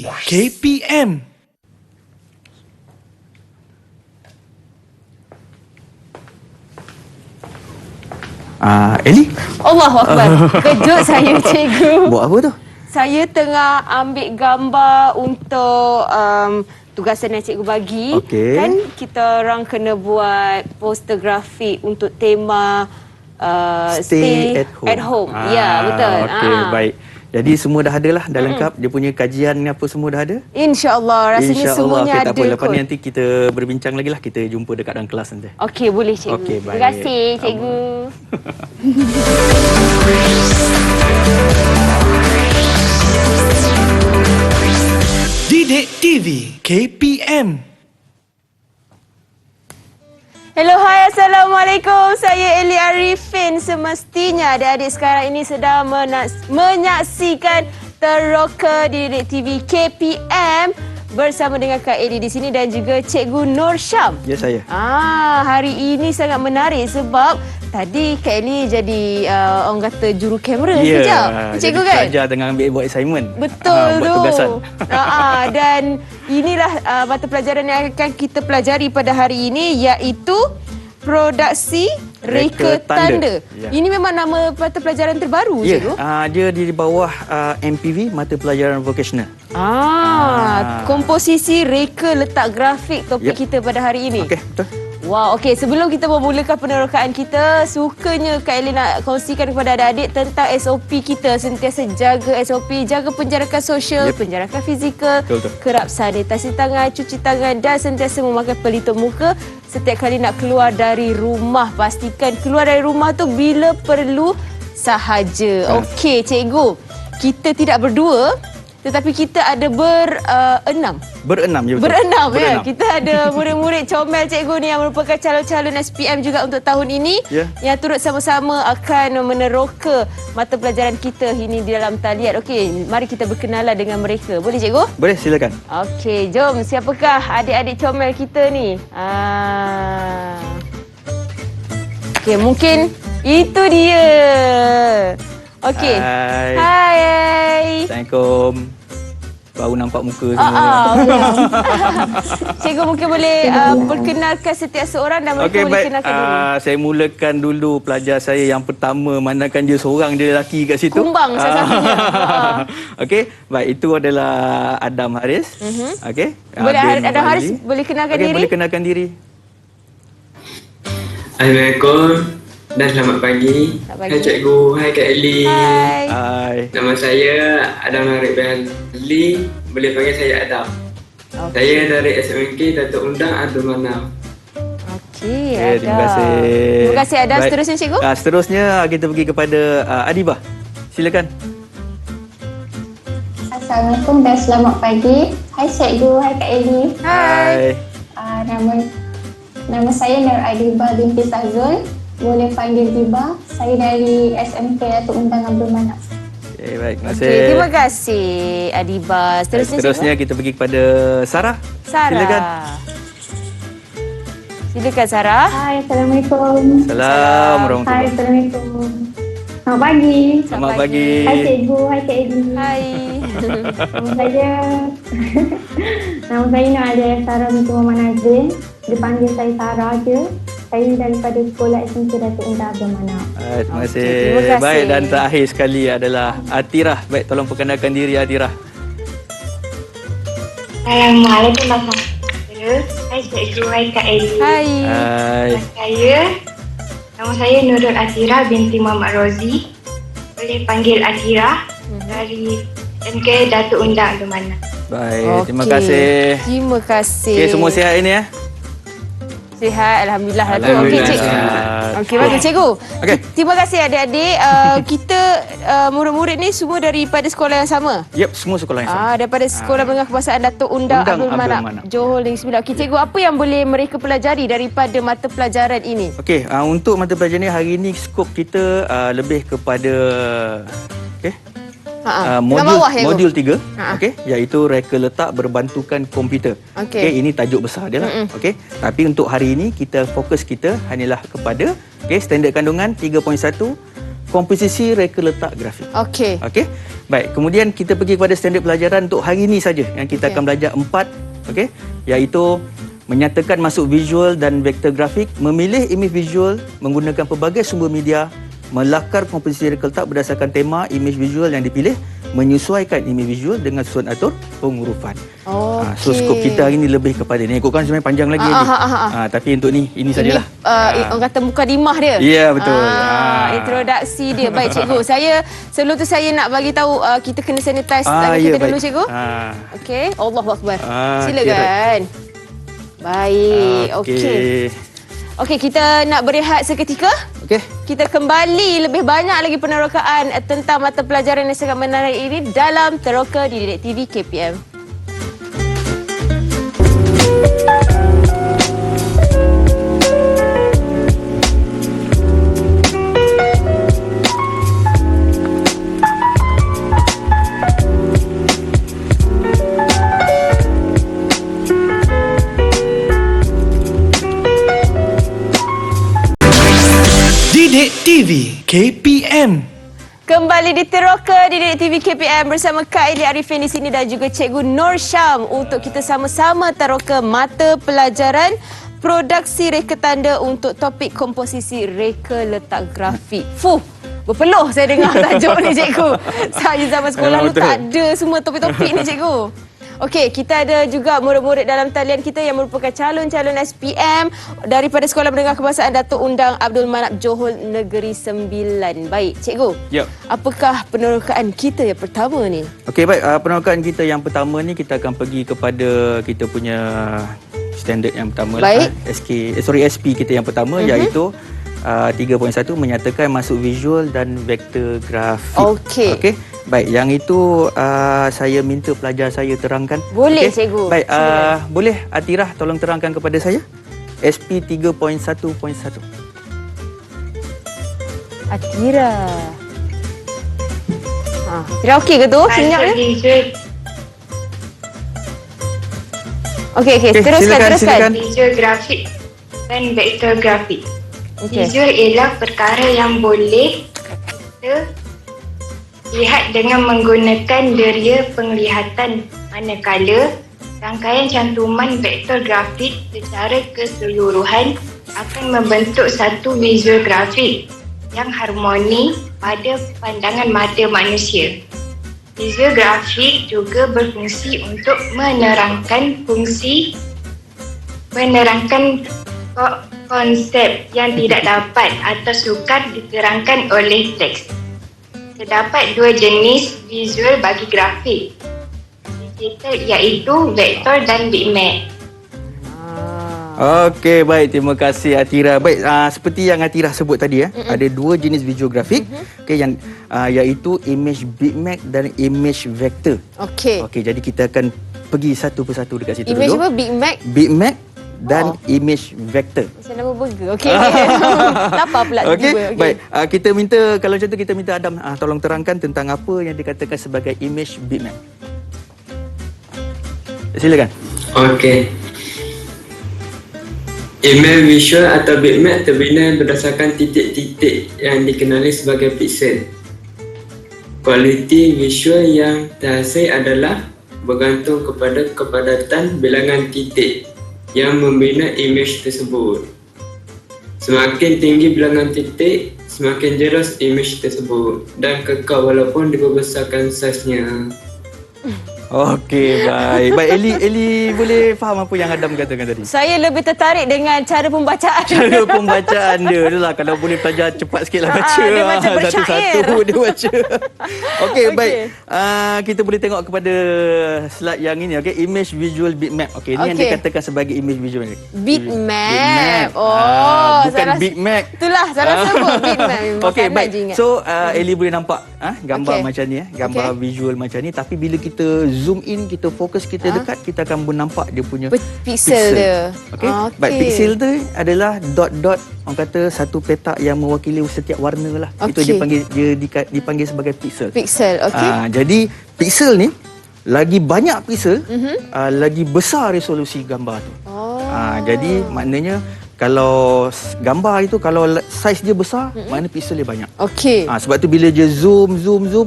KPM. Ellie? Allahu Akbar. Kejut saya, cikgu. Buat apa tu? Saya tengah ambil gambar untuk tugasan yang cikgu bagi. Okey. Kan kita orang kena buat poster grafik untuk tema Stay at home. Ya, betul. Okey, baik. Jadi semua dah ada lah, dah lengkap. Dia punya kajian apa semua dah ada. InsyaAllah, rasanya InsyaAllah. semuanya Okay, ada tak apa. Lepas kot. ni nanti kita berbincang lagi lah. Kita jumpa dekat dalam kelas nanti. Okey, boleh cikgu. Okey, Terima baik. kasih, cikgu. Didik TV KPM. Hello, hai, Assalamualaikum. Saya Eli Arifin. Semestinya adik-adik sekarang ini sedang menyaksikan Teroka di Didik TV KPM bersama dengan Kak Eli di sini dan juga Cikgu Nur Syam. Ya, saya. Hari ini sangat menarik sebab tadi Kak Eli jadi orang kata juru kamera sekejap. Cikgu kan? Pelajar tengah buat assignment. Betul buat tu. tugasan. Dan inilah mata pelajaran yang akan kita pelajari pada hari ini iaitu produksi reka tanda. Ya. Ini memang nama mata pelajaran terbaru, Ya, cikgu? dia di bawah MPV, mata pelajaran vocational. Komposisi reka letak grafik topik Yep. kita pada hari ini. Okey, betul. Wow, okey. Sebelum kita memulakan penerokaan kita, sukanya Kak Eli nak kongsikan kepada adik-adik tentang SOP kita. Sentiasa jaga SOP, jaga penjarakan sosial, penjarakan fizikal, Betul. kerap sanitasi tangan, cuci tangan dan sentiasa memakai pelitup muka setiap kali nak keluar dari rumah. Pastikan keluar dari rumah tu bila perlu sahaja. Okey, cikgu. Kita tidak berdua, tetapi kita ada berenam. Berenam, ya betul. Berenam, ya. Kita ada murid-murid comel cikgu ni yang merupakan calon-calon SPM juga untuk tahun ini. Ya. Yang turut sama-sama akan meneroka mata pelajaran kita ini di dalam talian. Okey, mari kita berkenalan dengan mereka. Boleh cikgu? Boleh, silakan. Okey, jom. Siapakah adik-adik comel kita ni? Okey, mungkin itu dia. Okey. Hai. Assalamualaikum. Baru nampak muka semua. Cikgu mungkin boleh perkenalkan setiap seorang dan mereka Okey, boleh baik. kenalkan dulu. Saya mulakan dulu pelajar saya yang pertama, mandakan dia seorang, dia lelaki kat situ. Kumbang salah-satunya. Okey, baik. Itu adalah Adam Haris. Okey. Boleh bin Adam Haris Fazli. boleh kenalkan Okey, diri? boleh kenalkan diri. Assalamualaikum dan selamat pagi. Selamat pagi. Hai cikgu, hai Kak Eli. Hai. Hai. Nama saya Adam Harik bin Fazli, boleh panggil saya Adam. Okey. Saya dari SMK Datuk Undang Abdul Manaf. Okey, Okay, terima Adam. kasih. Terima kasih Adam. Baik. Seterusnya cikgu? Seterusnya kita pergi kepada Adibah. Silakan. Assalamualaikum dan selamat pagi. Hai cikgu, hai Kak Eli. Hai. Nama saya Nur Adibah binti Sazul. Boleh panggil Diba. Saya dari SMK Datuk Undang Abdul Manaf. Okay, baik. Terima kasih. Okey, terima kasih Adiba. Seterusnya kita pergi kepada Sarah. Sarah. Silakan. Silakan Sarah. Hai, Assalamualaikum. Salam Hai, warahmatullahi. Assalamualaikum. Selamat pagi. Selamat pagi. Hai cikgu, hai Kak Eli. Hai. Nama saya Nama saya Nur Adibah Sarah binti Muhammad Nazrin. Dipanggil saya Sarah je. Saya daripada Sekolah SMK Datuk Undang Abdul Manaf. Terima kasih. Okey, terima kasih. Baik, dan terakhir sekali adalah Atirah. Baik, tolong perkenalkan diri Atirah. Assalamualaikum warahmatullahi wabarakatuh. Hai cikgu, hai Kak Eli. Hai. Hai. Nama saya Nurul Atira binti Muhammad Rozi. Boleh panggil Atira dari SMK Datuk Undang Abdul Manaf. Baik, terima Okey. kasih. Terima kasih. Okey, semua sihat ini ya? Sihat, alhamdulillah. Okey, Alhamdulillah, cikgu. sihat. Okey, bagus cikgu. Okey. Terima kasih adik-adik. Kita murid-murid ni semua daripada sekolah yang sama. Yep, semua sekolah yang sama. Daripada Sekolah Menengah Kebahasaan Datuk Undang Undang Abdul Abdul Manaf, Manaf. Johor Negeri Sembilan. Okey, cikgu, apa yang boleh mereka pelajari daripada mata pelajaran ini? Okey, untuk mata pelajaran ni hari ini skop kita lebih kepada Dengan bawah, cikgu. modul 3, Ha. okey, iaitu reka letak berbantukan komputer. Okey. Okey, ini tajuk besar dia lah. Okey. Tapi untuk hari ini fokus kita hanyalah kepada standard kandungan 3.1, komposisi reka letak grafik. Okey. Okey. Baik, kemudian kita pergi kepada standard pelajaran untuk hari ini saja yang kita akan belajar 4, okey, iaitu menyatakan masuk visual dan vektor grafik, memilih imej visual menggunakan pelbagai sumber media, melakar komposisi reka letak berdasarkan tema imej visual yang dipilih, menyesuaikan imej visual dengan susunan atur pengurufan. So skop kita hari ini lebih kepada ni. Ikutkan sebenarnya panjang lagi. Tapi untuk ini sajalah. Orang kata mukadimah dia. Ya, betul. Introduksi dia. Baik cikgu, sebelum tu saya nak bagi tahu kita kena sanitize tangan kita dulu cikgu. Okey, Allahuakbar. Silakan. Baik, okey. Okey, kita nak berehat seketika. Okey. Kita kembali lebih banyak lagi penerokaan tentang mata pelajaran yang sangat menarik ini dalam Teroka di Didik TV KPM. Didik TV KPM. Kembali di Teroka di Didik TV KPM bersama Kak Eli Arifin di sini dan juga Cikgu Nur Syam untuk kita sama-sama teroka mata pelajaran produksi reka tanda untuk topik komposisi reka letak grafik. Berpeluh saya dengar tajuk ni cikgu. Saya zaman sekolah dulu tak ada semua topik-topik ni cikgu. Okey, kita ada juga murid-murid dalam talian kita yang merupakan calon-calon SPM daripada Sekolah Menengah Kebangsaan Datuk Undang Abdul Manap Johor Negeri Sembilan. Baik, cikgu. Ya. Apakah penerokaan kita yang pertama ni? Okey, baik. Penerokaan kita yang pertama ni kita akan pergi kepada kita punya standard yang pertama Baik. lah. SP kita yang pertama iaitu 3.1 menyatakan masuk visual dan vektor grafik. Okey. Okey. Baik, yang itu saya minta pelajar saya terangkan. Boleh, okay? cikgu. Baik, boleh Atirah tolong terangkan kepada saya SP 3.1.1. Atira. Atira okey ke tu senyapnya? Okey, teruskan. Silakan. Visual grafik dan vektor grafik. Okey. Visual ialah perkara yang boleh kita lihat dengan menggunakan deria penglihatan, manakala rangkaian cantuman vektor grafik secara keseluruhan akan membentuk satu visual grafik yang harmoni pada pandangan mata manusia. Visual grafik juga berfungsi untuk menerangkan konsep yang tidak dapat atau sukar diterangkan oleh teks. Terdapat dua jenis visual bagi grafik digital iaitu vektor dan bitmap. Okey, baik. Terima kasih Atira. Baik, seperti yang Atira sebut tadi ada dua jenis video grafik okey yang iaitu image bitmap dan image vector. Okey. Okey, jadi kita akan pergi satu persatu dekat situ Image dulu. apa? Big Mac? Bitmap dan image vector. Macam nama burger. Okey. Lapar pula Okey, tiba-tiba. baik. Kita minta, kalau macam tu kita minta Adam tolong terangkan tentang apa yang dikatakan sebagai image bitmap. Silakan. Okey. Image visual atau bitmap terbina berdasarkan titik-titik yang dikenali sebagai pixel. Kualiti visual yang terhasil adalah bergantung kepada kepadatan bilangan titik yang membina imej tersebut. Semakin tinggi bilangan titik, semakin jelas imej tersebut dan kekal walaupun diperbesarkan saiznya. Okey, baik. Baik, Eli boleh faham apa yang Adam katakan tadi? Saya lebih tertarik dengan cara pembacaan. Cara pembacaan dia adalah kalau boleh pelajar cepat sikitlah baca. Dia macam bersyair. Satu-satu dia baca. Okey, baik. Okey. Kita boleh tengok kepada slide yang ini, okey. Image visual bitmap. Okey, ini yang Okey. dikatakan sebagai image visual. Bitmap. Bukan Big Mac. Itulah salah sebut bitmap. Okey, baik. So, Eli boleh nampak gambar Okey. macam ni, gambar visual macam ni, tapi bila kita zoom in, kita fokus kita dekat, kita akan nampak dia punya Pixel dia. Okey. Baik, pixel tu adalah dot-dot, orang kata satu petak yang mewakili setiap warna lah. Itu Okey. dipanggil sebagai pixel. Pixel, okey. Jadi pixel ni lagi banyak pixel, lagi besar resolusi gambar tu. Jadi maknanya kalau gambar itu kalau saiz dia besar, mana pixel dia banyak. Okey. Sebab tu bila dia zoom,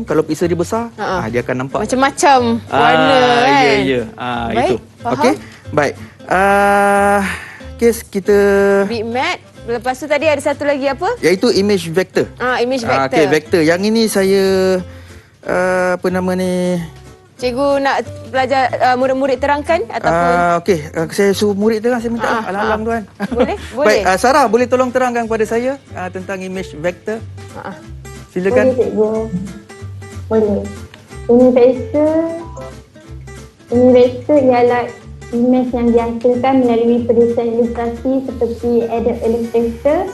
kalau pixel dia besar, dia akan nampak Macam-macam warna kan. Ya. Baik, Itu. faham. Okey. Baik. Kes kita Bitmap. Lepas tu tadi ada satu lagi apa? iaitu image vector. Image vector. Okey, vector. Yang ini saya apa nama ni? Cikgu nak pelajar murid-murid terangkan ataupun Okey, saya suruh murid terang, saya minta alang-alang tuan. Boleh? Baik, Sarah boleh tolong terangkan kepada saya tentang image vector? Silakan. Boleh cikgu. Boleh. Image vector ialah image yang dihasilkan melalui perusahaan ilustrasi seperti Adobe Illustrator,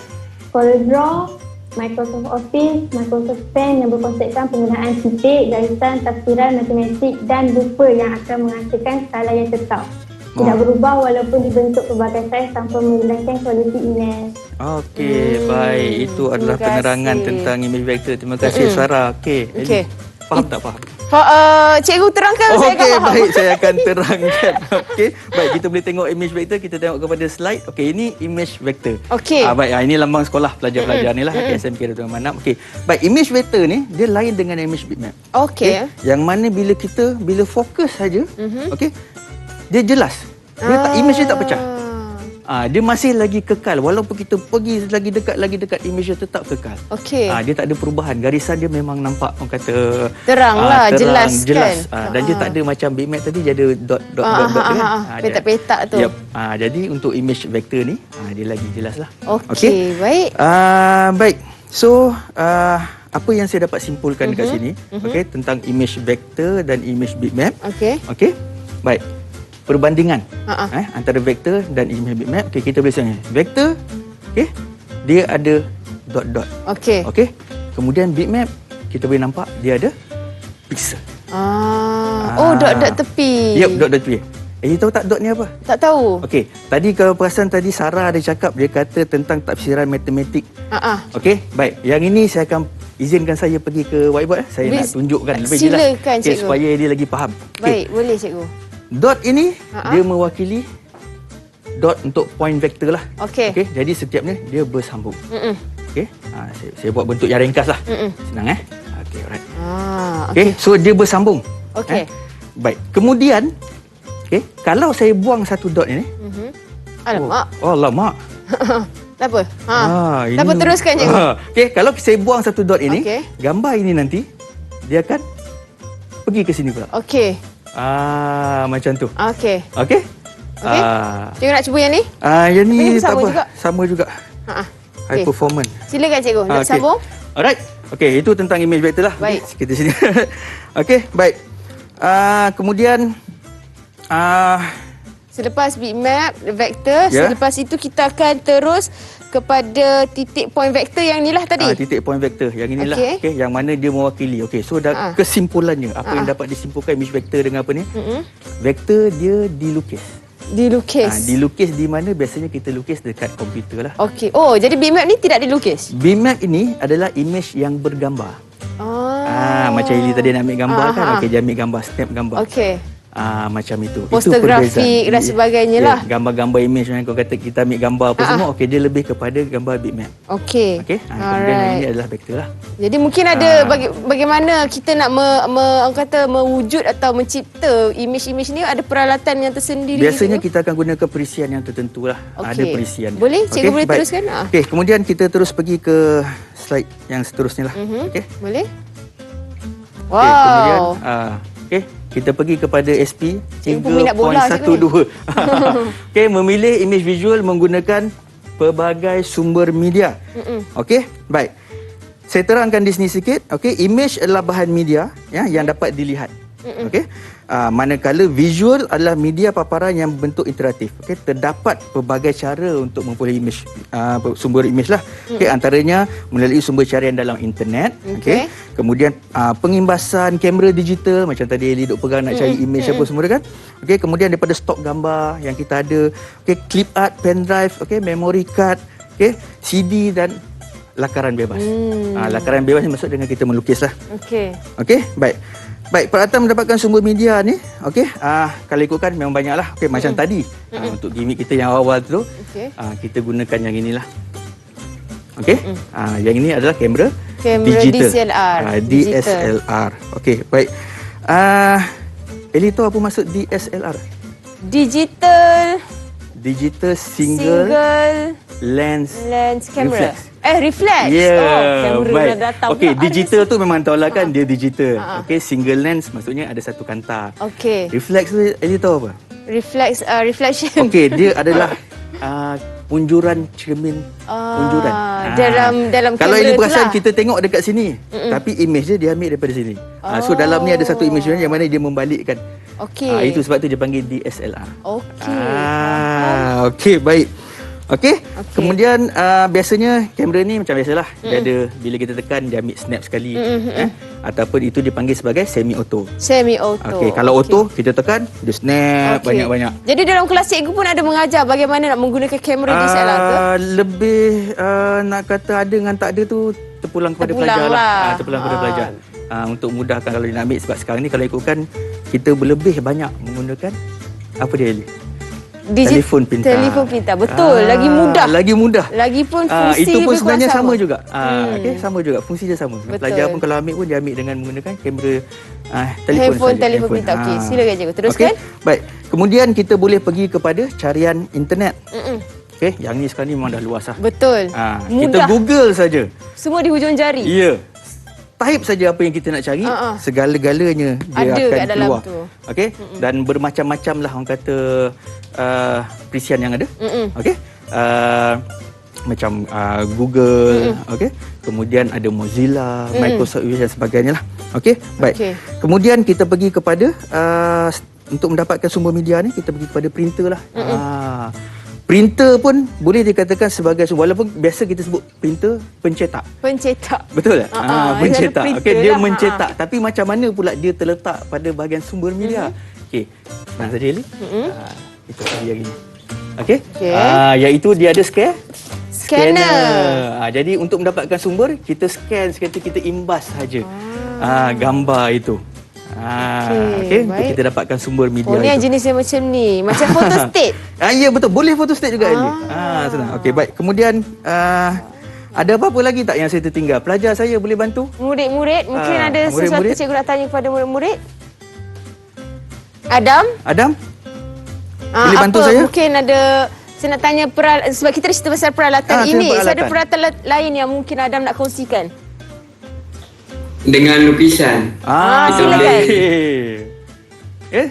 CorelDRAW, Microsoft Office, Microsoft Paint yang berkonsepkan penggunaan titik, garisan, tafsiran, matematik dan rupa yang akan menghasilkan skala yang tetap. Tidak berubah walaupun dibentuk pelbagai saiz tanpa menggunakan kualiti image. Okey, baik. Itu adalah Terima kasih. penerangan tentang image vector. Terima kasih Sarah. Okey. Okey. Faham tak faham? Cikgu terangkan saya akan Okey, faham. baik, saya akan terangkan. Okey, baik, kita boleh tengok image vector, kita tengok kepada slide. Okey, ini image vector. Okey. Baik, ini lambang sekolah pelajar-pelajar ni lah, SMK Dr. Manap. Okey, baik, image vector ni dia lain dengan image bitmap. Okey. Yang mana bila fokus saja, okey, dia jelas. Image dia tak pecah. Dia masih lagi kekal walaupun kita pergi lagi dekat image dia tetap kekal. Okey. Dia tak ada perubahan. Garisan dia memang nampak orang kata Terang lah, jelas jelas. kan. Dan dia tak ada macam bitmap tadi dia ada dot kan. Petak-petak tu. Yep. Jadi untuk image vector ni dia lagi jelas lah. Okey, baik. Baik. So apa yang saya dapat simpulkan dekat sini okey tentang image vector dan image bitmap. Okey. Okey. Baik. Perbandingan antara vektor dan image bitmap. Okey, kita boleh tengok. Vektor, okey, dia ada dot-dot. Okey. Okey. Kemudian bitmap, kita boleh nampak dia ada pixel. Dot-dot tepi. Yep, dot-dot tepi. Tahu tak dot ni apa? Tak tahu. Okey, tadi kalau perasan tadi Sarah ada cakap dia kata tentang tafsiran matematik. Okey, baik. Yang ini saya akan izinkan saya pergi ke whiteboard. Saya nak tunjukkan lebih jelas. Silakan, Okey, cikgu. supaya dia lagi faham. Baik, boleh cikgu. Dot ini dia mewakili dot untuk point vektor lah. Okey. Okey, jadi setiapnya dia bersambung. Okey. Saya buat bentuk yang ringkas lah. Senang Okey, alright. Okey, so dia bersambung. Okey. Baik. Kemudian okey, kalau saya buang satu dot ini. Alamak. Alamak. Tak apa. Ini Tak apa, teruskan cikgu. Okey, kalau saya buang satu dot ini, Okey. gambar ini nanti dia akan pergi ke sini pula. Okey. Macam tu. Okey. Okey? Okey. Cikgu nak cuba yang ni? Yang ni Ini tak sama apa. juga? Sama juga. High Okey. performance. Silakan cikgu. Nak Okey. sambung? Alright. Okey, itu tentang image vector lah. Baik. Okey, kita sini. Okey, baik. Kemudian Selepas bitmap, vektor, Ya. selepas itu kita akan terus kepada titik point vektor yang ni lah tadi. titik point vector yang inilah Okey. okey yang mana dia mewakili. Okey, so kesimpulannya apa yang dapat disimpulkan image vector dengan apa ni? Vektor dia dilukis. Dilukis. Dilukis di mana biasanya kita lukis dekat komputer lah. Okey. Oh, jadi bitmap ni tidak dilukis? Bitmap ini adalah image yang bergambar. Macam Ili tadi nak ambil gambar kan. Okey, dia ambil gambar, snap gambar. Okey. Macam itu. Poster Itu perbezaan. grafik dan sebagainya lah. Gambar-gambar image yang kau kata kita ambil gambar apa semua. Okey, dia lebih kepada gambar bitmap. Okey. Okey. Kemudian yang ini adalah vektor lah. Jadi mungkin ada bagaimana kita nak orang kata mewujud atau mencipta image-image ni ada peralatan yang tersendiri. Biasanya gitu? kita akan gunakan perisian yang tertentu lah. Okey. Ada perisian. Boleh? Cikgu boleh baik. teruskan? Okey, kemudian kita terus pergi ke slide yang seterusnya lah. Okey. Boleh? Okey, kemudian Wow. okey, kita pergi kepada SP Cikgu peminat bola 3.12. Okey, memilih image visual menggunakan pelbagai sumber media. Okey, baik. Saya terangkan di sini sikit. Okey, image adalah bahan media yang dapat dilihat. Okey. Manakala visual adalah media paparan yang berbentuk interaktif. Okey, terdapat pelbagai cara untuk memperoleh image sumber image lah. Okey, antaranya melalui sumber carian dalam internet. Okey. Kemudian pengimbasan kamera digital macam tadi Eli duk pegang nak cari image apa semua kan. Okey, kemudian daripada stok gambar yang kita ada. Okey, clip art, pen drive, okey, memory card, okey, CD dan lakaran bebas. Lakaran bebas ni maksud dengan kita melukis lah. Okey. Okey, baik. Baik, peralatan mendapatkan sumber media ni, okey, kalau ikutkan memang banyaklah. Okey, macam tadi, untuk gimmick kita yang awal tu, kita gunakan yang inilah. Okey, yang ini adalah kamera digital. DSLR. DSLR. Okey, baik. Eli tahu apa maksud DSLR? Digital single lens kamera. reflex. Reflex. Yeah, kamera baik. dah datang. Okey, digital tu memang tahulah kan dia digital. Okey, single lens maksudnya ada satu kanta. Okey. Reflex tu Eli tahu apa? Reflection. Okey, dia adalah punjuran cermin punjuran. Dalam kalau kamera Eli perasan tu lah. kita tengok dekat sini, tapi image dia ambil daripada sini. So dalam ni ada satu image yang mana dia membalikkan. Okey. Itu sebab tu dia panggil DSLR. Okey. Okey, baik. Okey. Kemudian biasanya kamera ni macam biasalah. Dia ada bila kita tekan dia ambil snap sekali. Ataupun itu dipanggil sebagai semi auto. Semi auto. Okey, kalau auto kita tekan dia snap banyak-banyak. Jadi dalam kelas cikgu pun ada mengajar bagaimana nak menggunakan kamera DSLR ke? Lebih nak kata ada dengan tak ada tu terpulang kepada pelajar lah. Terpulang kepada pelajar. Untuk mudahkan kalau dia nak ambil, sebab sekarang ni kalau ikutkan kita lebih banyak menggunakan apa dia Eli? Telefon pintar. Telefon pintar, betul. Lagi mudah. Lagi mudah. Lagi pun fungsi itu pun lebih sebenarnya kurang sama juga. Okey, sama juga. Fungsi dia sama. Betul. Pelajar pun kalau ambil pun dia ambil dengan menggunakan kamera telefon saja. Telefon pintar. Okey, silakan cikgu. Teruskan. Okay. Baik. Kemudian kita boleh pergi kepada carian internet. Okey, yang ni sekarang ni memang dah luas lah. Betul. Kita Mudah. Google saja. Semua di hujung jari. Ya. Type saja apa yang kita nak cari, segala-galanya dia Ada akan kat dalam keluar. tu. Okey? Dan bermacam-macam lah orang kata perisian yang ada. Okey? Macam Google, okey? Kemudian ada Mozilla, Microsoft Office dan sebagainya lah. Okey? Baik. Okey. Kemudian kita pergi kepada untuk mendapatkan sumber media ni, kita pergi kepada printer lah. Printer pun boleh dikatakan sebagai, walaupun biasa kita sebut printer pencetak. Pencetak. Betul tak? Pencetak. printer Okey, dia lah. mencetak. Tapi macam mana pula dia terletak pada bahagian sumber media? Okey. Senang saja Eli. Itu tadi yang ini. Okey. Iaitu dia ada Scanner. Jadi untuk mendapatkan sumber, kita scan sekali, kita imbas saja gambar itu. Okey, untuk kita dapatkan sumber media Ni yang itu. jenis yang macam ni. Macam photostat. Ya, betul. Boleh photostat juga Eli. Senang. Okey, baik. Kemudian ada apa-apa lagi tak yang saya tertinggal? Pelajar saya boleh bantu? Murid-murid, mungkin ada sesuatu murid-murid. cikgu nak tanya kepada murid-murid? Adam? Boleh bantu saya? Mungkin ada, saya nak tanya sebab kita dah cerita pasal peralatan ini. peralatan. So ada peralatan lain yang mungkin Adam nak kongsikan? Dengan lukisan silakan.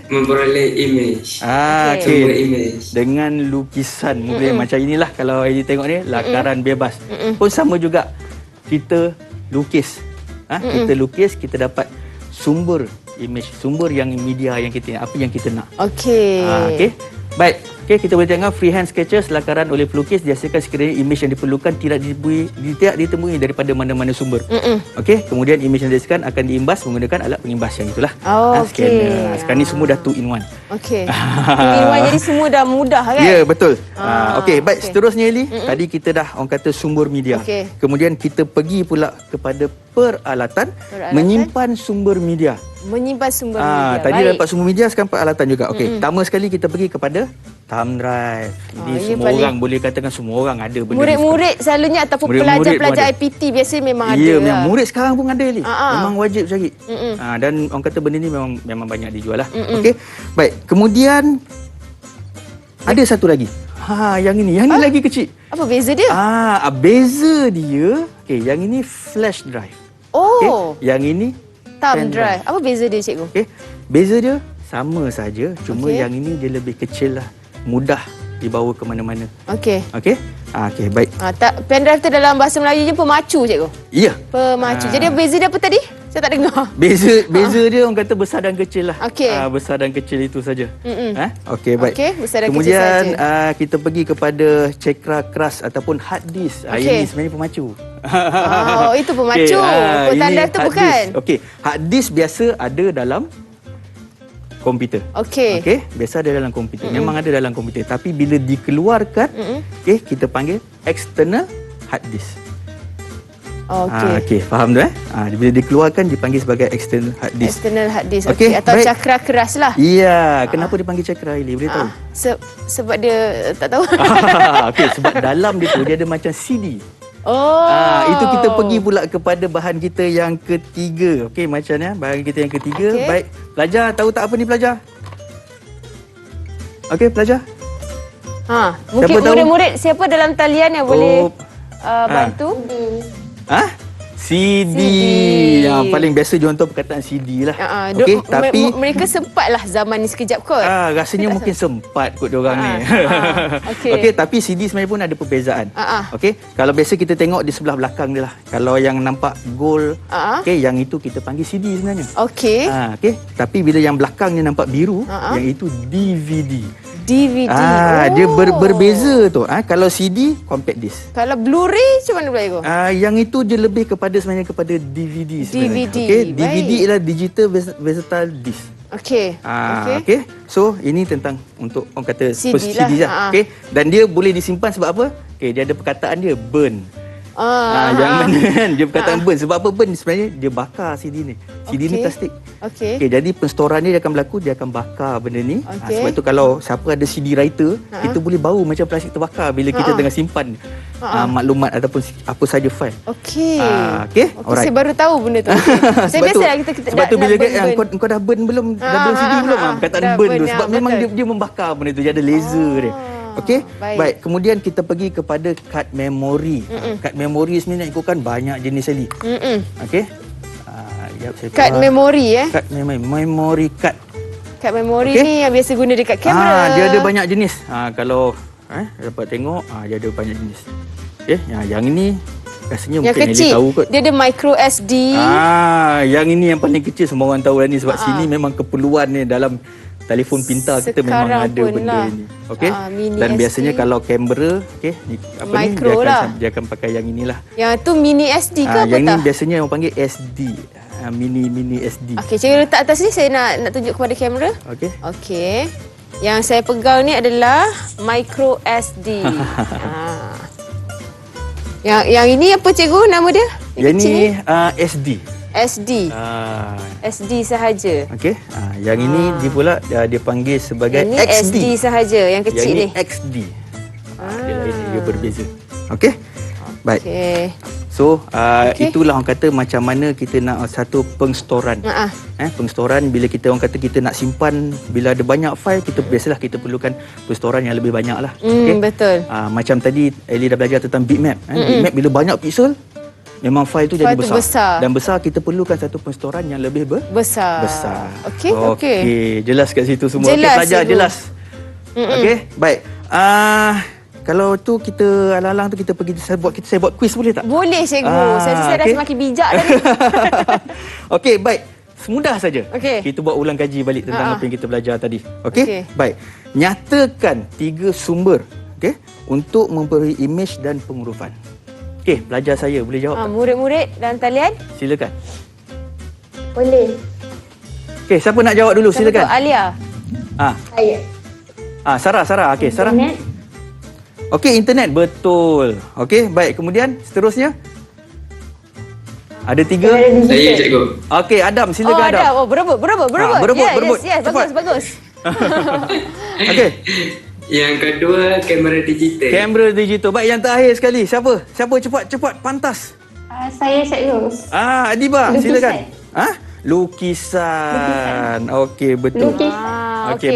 memperoleh image. Okey. Sumber image. Dengan lukisan mungkin macam inilah kalau Eli tengok ni lakaran bebas. Pun sama juga kita lukis. Kita lukis, kita dapat sumber image, sumber yang media yang kita apa yang kita nak. Okey. Okey. Baik. Okey, kita boleh tengok freehand sketches lakaran oleh pelukis dihasilkan sekiranya image yang diperlukan tidak ditemui daripada mana-mana sumber. Okey, kemudian image yang dihasilkan akan diimbas menggunakan alat pengimbas yang itulah. Scanner. Sekarang ni semua dah 2 in 1. Okey. Jadi semua dah mudah kan? Ya, betul. Okey, baik. Seterusnya Eli, tadi kita dah orang kata sumber media. Okey. Kemudian kita pergi pula kepada peralatan menyimpan sumber media. Menyimpan sumber media. Tadi Baik. dapat sumber media, sekarang peralatan juga. Okey, pertama sekali kita pergi kepada thumb drive. Ini semua orang boleh katakan semua orang ada benda ni. Murid-murid selalunya ataupun Murid-murid pelajar-pelajar pun ada. IPT biasanya memang ada. Ya, lah. memang murid sekarang pun ada Eli. Memang wajib cari. Dan orang kata benda ni memang banyak dijual lah. Okey. Baik, kemudian ada satu lagi. Yang ini lagi kecil. Apa beza dia? Beza dia, okey, yang ini flash drive. Oh, Okey, yang ini thumb pen drive. Apa beza dia cikgu? Okey. Beza dia sama saja, cuma Okey. yang ini dia lebih kecil lah. Mudah dibawa ke mana-mana. Okey. Okey? Okey, baik. Pendrive tu dalam bahasa Melayu je pemacu cikgu. Ya. Pemacu. Jadi beza dia apa tadi? Saya tak dengar. Beza dia orang kata besar dan kecil lah. Okey. Besar dan kecil itu saja. Okey, baik. Okey, besar dan Kemudian kecil saja. kita pergi kepada cekra keras ataupun hard disk. Okey. Ini sebenarnya pemacu. Itu pemacu. Pendrive tu bukan. Okey, hard disk biasa ada dalam komputer. Okey. Okey, biasa ada dalam komputer. Memang ada dalam komputer. Tapi bila dikeluarkan, okey, kita panggil external hard disk. Okey, faham tu bila dikeluarkan dipanggil sebagai external hard disk. External hard disk. Okey, Okey, atau baik. cakra keras lah. Ya, kenapa dipanggil cakra Ili? Boleh tahu? Sebab dia tak tahu. Okey, sebab dalam dia tu dia ada macam CD. Itu kita pergi pula kepada bahan kita yang ketiga. Okey, macam ni bahan kita yang ketiga. Okey. Baik, pelajar tahu tak apa ni pelajar? Okey, pelajar. Mungkin Siapa tahu? murid-murid siapa dalam talian yang boleh bantu? CD. Yang paling biasa diorang tahu perkataan CD lah. Okey, tapi mereka sempatlah zaman ni sekejap kot. rasanya mungkin sempat kot diorang ni. Okey. Okey, tapi CD sebenarnya pun ada perbezaan. Okey, kalau biasa kita tengok di sebelah belakang dia lah. Kalau yang nampak gold, okey, yang itu kita panggil CD sebenarnya. Okey. Okey, tapi bila yang belakang ni nampak biru, yang itu DVD. DVD. Dia berbeza tu. Kalau CD compact disc. Kalau Blu-ray macam mana pula Ego? Yang itu dia lebih sebenarnya kepada DVD sebenarnya. DVD, Okey, baik. DVD ialah digital versatile disc. Okey. Okey. So ini tentang untuk orang kata CD CD lah. lah. Okey. Dan dia boleh disimpan sebab apa? Okey, dia ada perkataan dia burn. Yang mana kan dia perkataan burn. Sebab apa burn sebenarnya dia bakar CD ni. CD ni plastik. Okey. Okey, jadi penstoran ni dia akan berlaku, dia akan bakar benda ni. Okey. Sebab tu kalau siapa ada CD writer, itu boleh bau macam plastik terbakar bila kita tengah simpan maklumat ataupun apa saja file. Okey. Okey, Saya baru tahu benda tu. Saya biasalah kita sebab tu bila burn. kau dah burn belum? Dah burn CD belum? Perkataan dah burn burn, tu sebab memang betul. dia membakar benda tu, dia ada laser dia. Okey, baik. Kemudian kita pergi kepada kad memori. Kad memori sebenarnya ikutkan banyak jenis sekali. Okey. Kad memori Kad memory card. Kad memori Okey. ni yang biasa guna dekat kamera. Dia ada banyak jenis. Kalau dapat tengok, dia ada banyak jenis. Okey, yang ini rasanya Yang mungkin kecil. Eli tahu kot. Dia ada micro SD. Yang ini yang paling kecil semua orang tahu dah ni sebab sini memang keperluan ni dalam telefon pintar kita memang Sekarang ada pun benda lah. ni. Okey. Mini Dan SD. biasanya kalau kamera, okey, Micro lah. dia akan pakai yang inilah. Yang tu mini SD ke apa Yang tak? ni biasanya orang panggil SD. Mini SD. Okey, cikgu letak atas ni, saya nak tunjuk kepada kamera. Okey. Okey. Yang saya pegang ni adalah micro SD. Yang ini apa cikgu nama dia? Yang kecil ni SD. SD. SD sahaja. Okey. Yang ini dia pula dia panggil sebagai Ini XD. SD sahaja yang kecil Yang ni. ni XD. Dia lain, dia berbeza. Okey. Baik. Okey. So, Okey. itulah orang kata macam mana kita nak satu pengstoran. Pengstoran bila kita orang kata kita nak simpan, bila ada banyak file, kita biasalah kita perlukan pengstoran yang lebih banyak lah. Okey? Betul. Macam tadi Eli dah belajar tentang bitmap. Bitmap bila banyak pixel, memang file tu jadi File tu besar. besar. Dan besar kita perlukan satu pengstoran yang lebih Besar. Okey, okey. Jelas kat situ semua. Jelas, Okey, pelajar cikgu. jelas. Okey, baik. Kalau tu kita alang-alang tu kita pergi saya buat quiz boleh tak? Boleh cikgu. Saya rasa saya dah okey. semakin bijak dah ni. Okey, baik. Semudah saja. Okey. Kita buat ulang kaji balik tentang apa yang kita belajar tadi. Okey? Okey. Baik. Nyatakan 3 sumber, okey, untuk memberi imej dan penghurufan. Okey, pelajar saya boleh jawab tak? Murid-murid dalam talian. Silakan. Boleh. Okey, siapa nak jawab dulu? Siapa tu? Silakan. Alia. Saya. Sarah. Okey, Sarah. Internet. Okey, internet. Betul. Okey, baik. Kemudian seterusnya? Ada 3? Saya cikgu. Okey, Adam. Silakan, Adam. Adam. Oh, berebut. berebut. Yes, Cepat. bagus. Okey. Yang kedua, kamera digital. Kamera digital. Baik, yang terakhir sekali. Siapa? Cepat. Pantas. Saya cikgu. Adiba. Lukisan. Silakan. Lukisan. Okey, betul. Okey.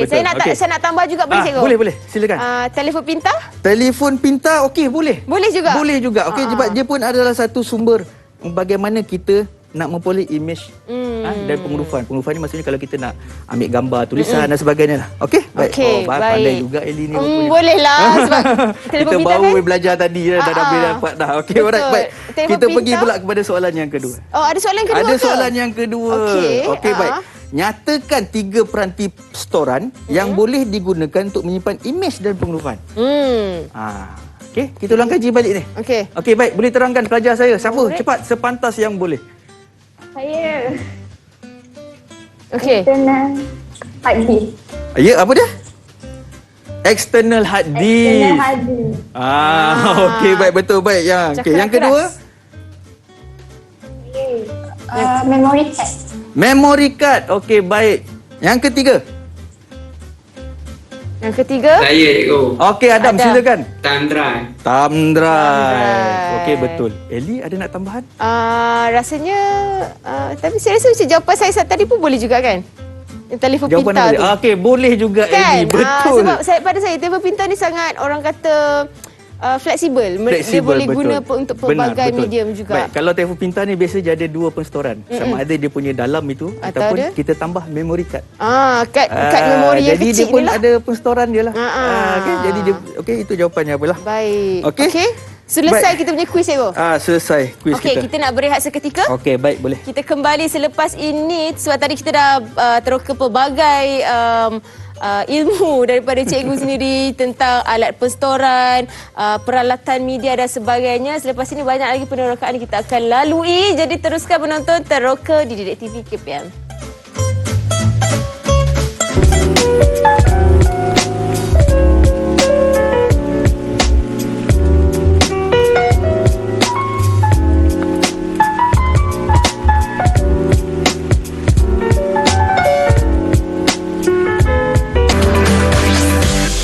betul. Saya nak tambah juga boleh cikgu? Boleh. Silakan. Telefon pintar? Telefon pintar, okey, boleh. Boleh juga? Boleh juga. Okey, sebab dia pun adalah satu sumber bagaimana kita nak memperoleh imej dan penghurufan. Penghurufan ni maksudnya kalau kita nak ambil gambar, tulisan dan sebagainya lah. Okey? Baik. Okey, Pandai baik. juga Eli ni rupanya. Boleh lah sebab telefon Kita pintar baru kan? belajar tadi dah boleh dapat dah. Okey, Betul. alright. Baik. Telefon Kita pergi pintar. pula kepada soalan yang kedua. Oh, ada soalan kedua Ada ke? soalan yang kedua. Okey, baik. Nyatakan 3 peranti storan yang boleh digunakan untuk menyimpan imej dan penghurufan. Okey, kita ulang kaji balik ni. Okey. Okey, baik. Boleh terangkan pelajar saya. Siapa? Boleh. Cepat, sepantas yang boleh. Saya. Okey. External hard disk. Ya, apa dia? External hard disk. External hard disk. Okey, baik, betul, baik. Okey, yang kedua? Memory card. Memory card. Okey, baik. Yang ketiga. Yang ketiga? Saya cikgu. Okey, Adam, Adam. silakan. Thumb drive. Thumb drive. drive. Okey, betul. Eli, ada nak tambahan? Rasanya tapi saya rasa macam jawapan saya tadi pun boleh juga kan? Yang telefon Jawapan pintar boleh. tu. Okey, boleh juga Kan? Eli. Betul. Sebab pada saya telefon pintar ni sangat orang kata fleksibel. Dia Fleksibel, boleh betul. guna untuk Benar, pelbagai betul. medium juga. Baik, kalau telefon pintar ni biasa dia ada dua penstoran. Sama ada dia punya dalam itu Atau ataupun dia? kita tambah memory card. Kad memori yang jadi kecil dia pun ni lah. ada penstoran dia lah. Okay, jadi dia itu jawapannya apalah. Baik. Okey. Selesai Baik. kita punya kuis cikgu. Selesai kuis Okey, kita. kita nak berehat seketika. Okey, baik, boleh. Kita kembali selepas ini sebab tadi kita dah teroka pelbagai ilmu daripada cikgu sendiri tentang alat penstoran, peralatan media dan sebagainya. Selepas ini banyak lagi penerokaan kita akan lalui. Jadi teruskan menonton Teroka di Didik TV KPM.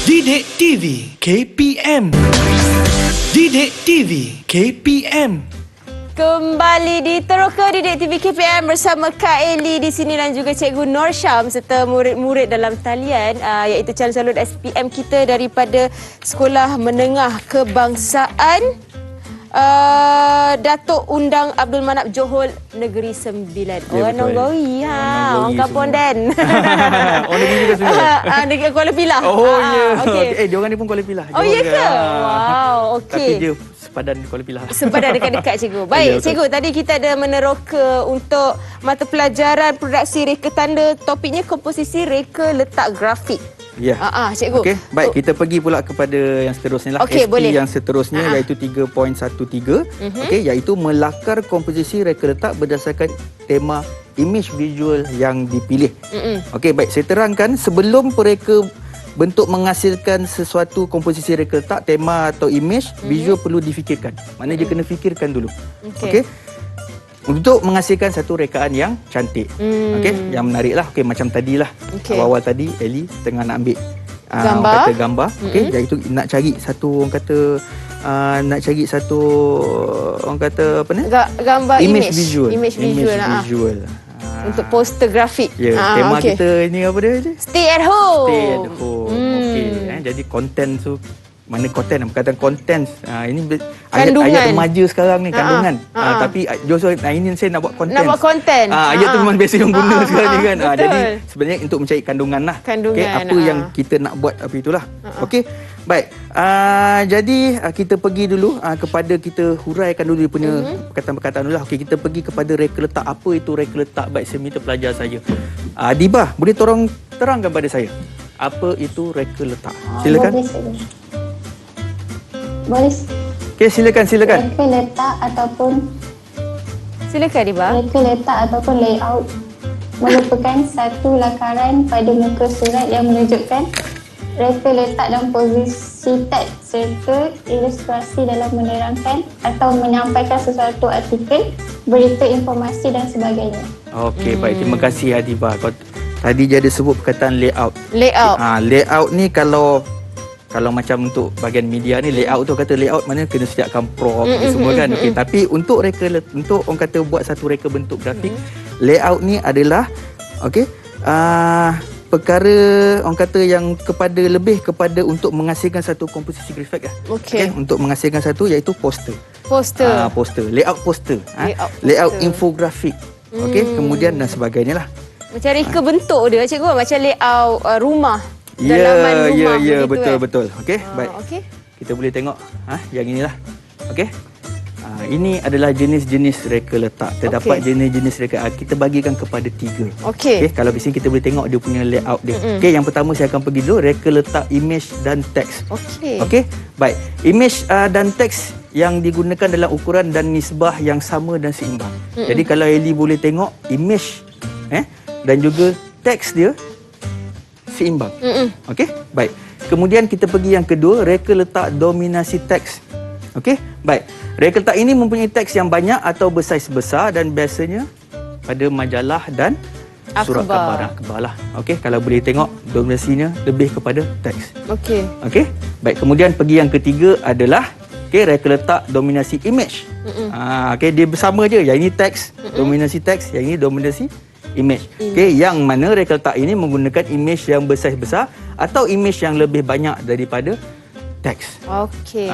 Didik TV KPM. Didik TV KPM. Kembali di Teroka Didik TV KPM bersama Kak Eli di sini dan juga Cikgu Nur Syam serta murid-murid dalam talian iaitu calon-calon SPM kita daripada Sekolah Menengah Kebangsaan Datuk Undang Abdul Manap Johor Negeri Sembilan. Ya, Orang betul. Nonggawi orang Nonggawi kampung semua. Den. Oh, negeri juga semua. Negeri Kuala Pilah. Oh, ya. Okey. Diorang ni pun Kuala Pilah. Oh, ya ke? Wow, Tapi okey. dia sepadan Kuala Pilah. Sepadan dekat-dekat cikgu. Baik, Ya, betul. cikgu, tadi kita ada meneroka untuk mata pelajaran produksi reka tanda, topiknya komposisi reka letak grafik. Ya. Cikgu. Okey, baik, kita pergi pula kepada yang seterusnya lah. Okey, SP boleh. yang seterusnya iaitu 3.13. Okey, iaitu melakar komposisi reka letak berdasarkan tema image visual yang dipilih. Okey, baik, saya terangkan sebelum mereka bentuk menghasilkan sesuatu komposisi reka letak, tema atau image, visual perlu difikirkan. Maknanya dia kena fikirkan dulu. Okey. Untuk menghasilkan satu rekaan yang cantik. Okey, yang menarik lah. Okey, macam tadilah. Okey. Awal-awal tadi Eli tengah nak ambil Gambar. orang kata gambar. Okey, iaitu nak cari satu orang kata orang kata apa ni? Gambar Image visual. Image visual. visual. Untuk poster grafik. Ya, tema okey. kita ni apa dia? Stay at home. Stay at home. Okey, jadi konten tu mana konten, perkataan konten ini Kandungan. ayat remaja sekarang ni, kandungan. Ha. Tapi Joshua, ini saya nak buat konten. Nak buat konten. Ayat tu memang biasa yang guna sekarang ni kan. Betul. Jadi sebenarnya untuk mencari kandungan lah. Kandungan, Okey, apa yang kita nak buat apa itulah. Okey. Baik. Jadi kita pergi dulu kepada kita huraikan dulu dia punya perkataan-perkataan dulu lah. Okey, kita pergi kepada reka letak. Apa itu reka letak? Baik, saya minta pelajar saya. Diba, boleh tolong terangkan pada saya. Apa itu reka letak? Silakan. Boleh. Okey, silakan. Reka letak ataupun Silakan Diba. reka letak ataupun layout merupakan satu lakaran pada muka surat yang menunjukkan reka letak dan posisi teks serta ilustrasi dalam menerangkan atau menyampaikan sesuatu artikel, berita, informasi dan sebagainya. Okey, baik. Terima kasih Adiba. Kau tadi je ada sebut perkataan layout. Layout. Layout ni kalau macam untuk bahagian media ni, layout tu kata layout mana kena sediakan prop semua kan. Okey, tapi untuk orang kata buat satu reka bentuk grafik, layout ni adalah okey, perkara orang kata yang lebih kepada untuk menghasilkan satu komposisi grafik lah. Okey. Untuk menghasilkan satu iaitu poster. Poster. Poster, layout poster. poster. Layout infografik. Okey, kemudian dan sebagainya lah. Macam reka bentuk dia cikgu, macam layout rumah. Dalaman rumah Ya, begitu, betul. Okey, baik. Okey. Kita boleh tengok yang inilah. Okey. Ini adalah jenis-jenis reka letak. Terdapat Okey. jenis-jenis reka. Kita bagikan kepada 3. Okey. Kalau di sini kita boleh tengok dia punya layout dia. Okey, yang pertama saya akan pergi dulu reka letak image dan teks. Okey. Okey, baik. Image dan teks yang digunakan dalam ukuran dan nisbah yang sama dan seimbang. Jadi kalau Eli boleh tengok image dan juga teks dia seimbang. Okey, baik. Kemudian kita pergi yang kedua, reka letak dominasi teks. Okey, baik. Reka letak ini mempunyai teks yang banyak atau bersaiz besar dan biasanya pada majalah dan surat Akhbar. khabar lah. Okey, kalau boleh tengok dominasinya lebih kepada teks. Okey. Okey. Baik, kemudian pergi yang ketiga adalah reka letak dominasi image. Okey, dia bersama je. Yang ini teks, dominasi teks, yang ini dominasi image. Okey, yang mana reka letak ini menggunakan image yang besar-besar atau image yang lebih banyak daripada teks. Okey.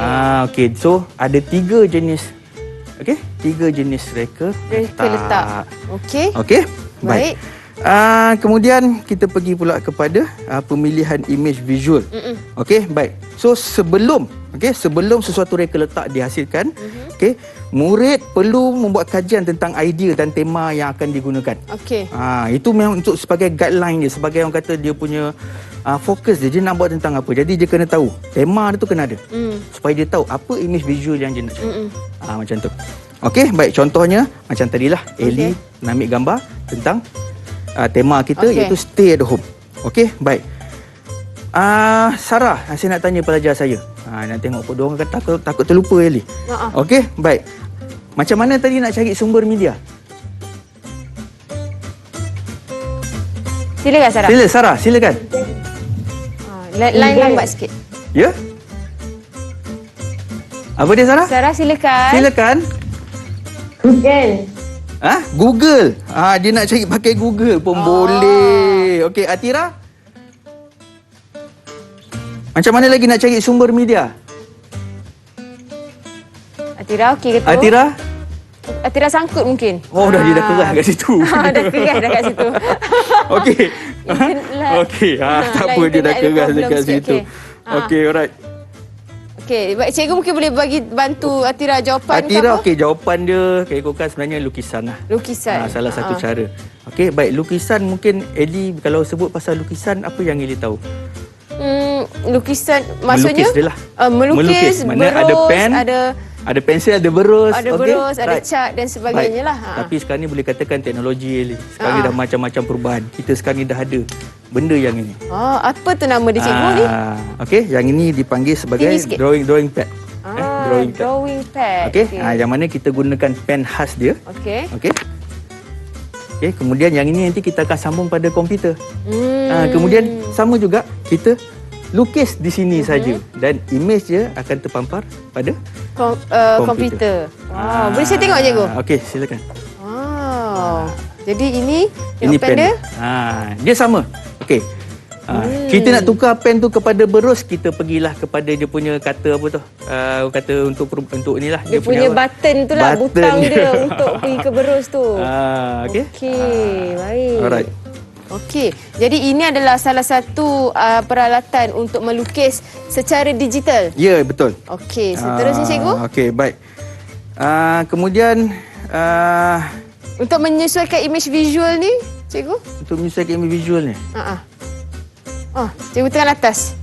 Okey, so ada 3 jenis. Okey, 3 jenis reka letak. Okey. Okey, Baik. Kemudian kita pergi pula kepada pemilihan image visual. Okey, baik. So sebelum sesuatu reka letak dihasilkan, okey, murid perlu membuat kajian tentang idea dan tema yang akan digunakan. Okey. Itu memang untuk sebagai guideline dia, sebagai orang kata dia punya fokus dia nak buat tentang apa. Jadi dia kena tahu tema dia tu kena ada. Supaya dia tahu apa image visual yang dia nak cari. Macam tu. Okey, baik, contohnya macam tadilah Ellie nak ambil gambar tentang tema kita iaitu stay at home. Okey, baik. Sarah, saya nak tanya pelajar saya. Nak tengok apa diorang kata takut terlupa Ellie. Okey, baik. Macam mana tadi nak cari sumber media? Silakan Sarah. Sarah, silakan. Line lambat sikit. Ya? Apa dia Sarah? Sarah silakan. Silakan. Google. Google. Dia nak cari pakai Google pun boleh. Okey, Atira? Macam mana lagi nak cari sumber media? Atira okey ke tu? Atira sangkut mungkin. Dia dah keras kat situ. Dah keras dah kat situ. Okey. Okey, tak apa dia dah keras dekat situ. Okey, alright. Okey, baik, cikgu mungkin boleh bantu Atira jawapan Atira, okey, jawapan dia ikutkan sebenarnya lukisan lah. Lukisan. Salah satu cara. Okey, baik, lukisan mungkin Ellie kalau sebut pasal lukisan, apa yang Ellie tahu? Lukisan maksudnya? Melukis dia lah. Melukis, Mana berus, ada pen, ada pensel, ada berus. Ada berus, ada cat dan sebagainya lah. Tapi sekarang ni boleh katakan teknologi Ellie. Sekarang ni dah macam-macam perubahan. Kita sekarang ni dah ada benda yang ini. Apa tu nama dia cikgu ni? Okey, yang ini dipanggil sebagai drawing pad. Drawing pad. Okey, yang mana kita gunakan pen khas dia. Okey. Okey, kemudian yang ini nanti kita akan sambung pada komputer. Kemudian sama juga kita lukis di sini saja dan image dia akan terpampar pada komputer. Boleh saya tengok cikgu? Okey, silakan. Jadi ini pen dia. Dia sama. Okey. Kita nak tukar pen tu kepada berus, kita pergilah kepada dia punya kata apa tu? Kata untuk inilah Dia punya button tu lah, butang dia untuk pergi ke berus tu. Okey. Baik. Alright. Okey, jadi ini adalah salah satu peralatan untuk melukis secara digital. Ya, betul. Okey, seterusnya cikgu. Okey, baik. Kemudian Untuk menyesuaikan image visual ni, cikgu? untuk menyesuaikan image visual ni. Cikgu tekan atas.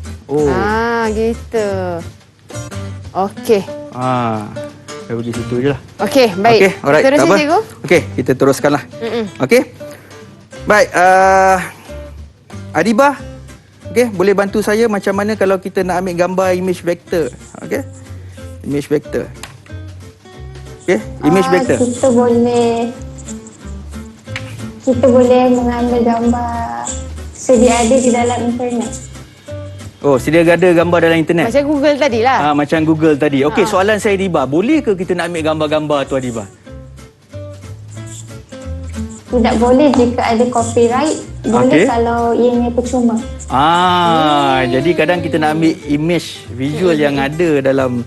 Gitu. Okey. Saya pergi situ je lah. Okey, baik. Okey, alright. Seterusnya Tak apa. cikgu. Okey, kita teruskanlah. Okey. Baik, Adibah. Okey, boleh bantu saya macam mana kalau kita nak ambil gambar image vector. Okey. Image vector. Okey, image vector. Kita boleh mengambil gambar sedia ada di dalam internet. Sedia ada gambar dalam internet. Macam Google tadi lah. Macam Google tadi. Okey, soalan saya Adibah, boleh ke kita nak ambil gambar-gambar tu Adibah? Tidak boleh jika ada copyright. Boleh kalau ianya percuma. Jadi kadang kita nak ambil image visual yang ada dalam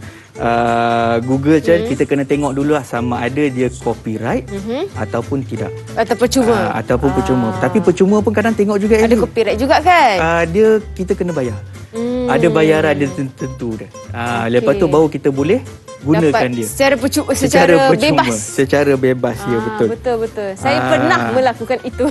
Google kita kena tengok dulu lah sama ada dia copyright ataupun tidak. Atau percuma. Ataupun percuma. Tapi percuma pun kadang tengok juga Ada copyright juga kan? kita kena bayar. Ada bayaran dia tertentu dia. Lepas tu baru kita boleh gunakan dapat dia secara percuma, secara bebas. Secara bebas, ya betul. Betul. Saya pernah melakukan itu.